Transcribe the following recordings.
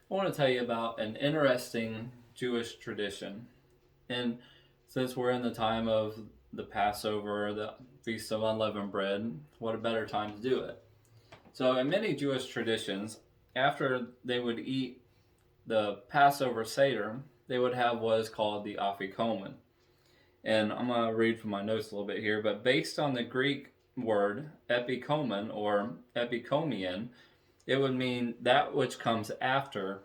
I want to tell you about an interesting Jewish tradition. And since we're in the time of the Passover, the Feast of Unleavened Bread, what a better time to do it? So, in many Jewish traditions, after they would eat the Passover Seder, they would have what is called the Afikoman. And I'm going to read from my notes a little bit here, but based on the Greek word epikomen or epikomian, it would mean that which comes after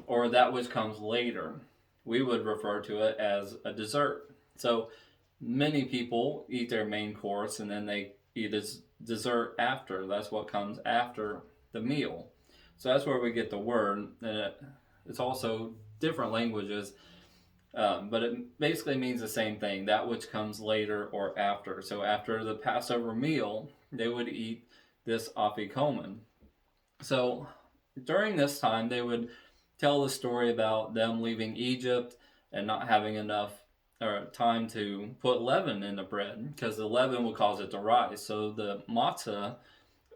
or that which comes later. We would refer to it as a dessert. So many people eat their main course and then they eat a dessert after. That's what comes after the meal. So that's where we get the word. And it's also different languages, but it basically means the same thing, that which comes later or after. So after the Passover meal, they would eat this afikomen. So during this time, they would tell the story about them leaving Egypt and not having enough or time to put leaven in the bread because the leaven would cause it to rise. So the matzah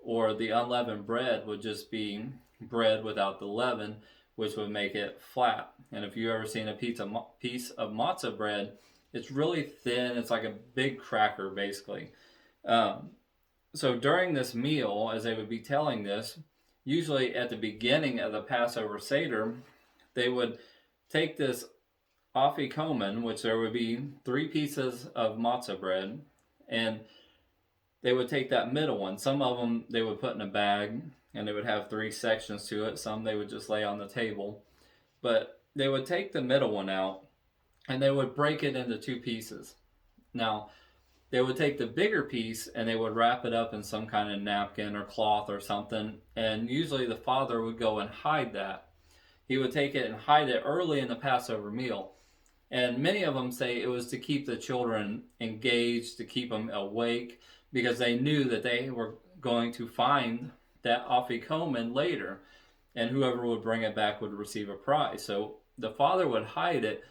or the unleavened bread would just be bread without the leaven, which would make it flat. And if you've ever seen a piece of matzah bread, it's really thin. It's like a big cracker, basically. Um, so during this meal, as they would be telling this, usually at the beginning of the Passover Seder, they would take this afikomen, which there would be 3 pieces of matzah bread, and they would take that middle one. Some of them they would put in a bag, and they would have 3 sections to it. Some they would just lay on the table. But they would take the middle one out, and they would break it into 2 pieces. Now, they would take the bigger piece and they would wrap it up in some kind of napkin or cloth or something, and usually the father would go and hide that. He would take it and hide it early in the Passover meal. And many of them say it was to keep the children engaged, to keep them awake, because they knew that they were going to find that afikomen later, and whoever would bring it back would receive a prize. So the father would hide it,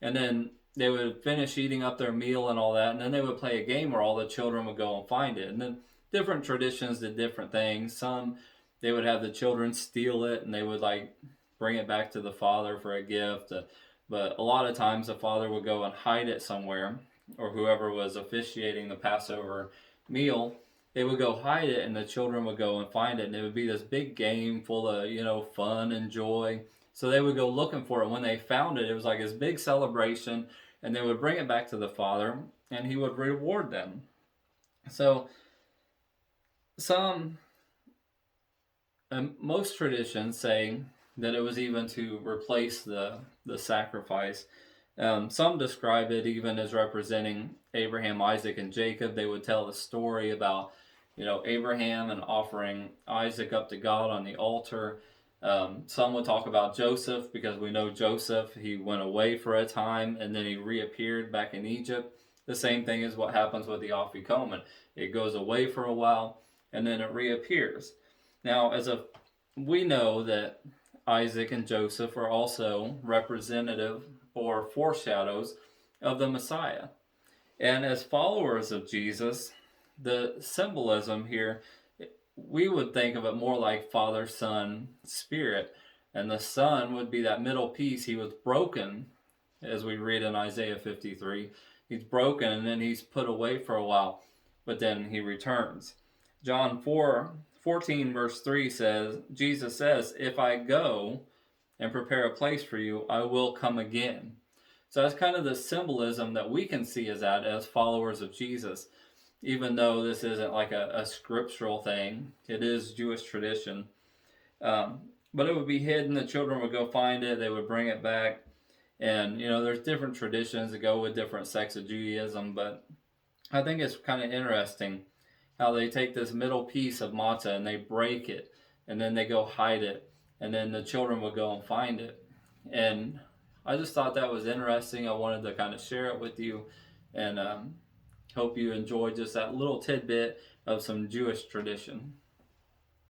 and then they would finish eating up their meal and all that, and then they would play a game where all the children would go and find it. And then different traditions did different things. Some they would have the children steal it and they would like bring it back to the father for a gift. But a lot of times the father would go and hide it somewhere, or whoever was officiating the Passover meal, they would go hide it and the children would go and find it, and it would be this big game full of fun and joy. So they would go looking for it. When they found it, it was like this big celebration, and they would bring it back to the father and he would reward them. So some most traditions say that it was even to replace the sacrifice. Some describe it even as representing Abraham, Isaac, and Jacob. They would tell the story about Abraham and offering Isaac up to God on the altar. Some would talk about Joseph, because we know Joseph, he went away for a time and then he reappeared back in Egypt. The same thing is what happens with the Afikoman. It goes away for a while and then it reappears. Now, we know that Isaac and Joseph are also representative or foreshadows of the Messiah. And as followers of Jesus, the symbolism here, we would think of it more like Father, Son, Spirit. And the Son would be that middle piece. He was broken, as we read in Isaiah 53. He's broken and then he's put away for a while, but then he returns. John 14 verse 3 says, Jesus says, if I go and prepare a place for you, I will come again. So that's kind of the symbolism that we can see as that as followers of Jesus. Even though this isn't like a scriptural thing, it is Jewish tradition. But it would be hidden. The children would go find it. They would bring it back. And, there's different traditions that go with different sects of Judaism. But I think it's kind of interesting how they take this middle piece of matzah and they break it. And then they go hide it. And then the children would go and find it. And I just thought that was interesting. I wanted to kind of share it with you. And hope you enjoyed just that little tidbit of some Jewish tradition.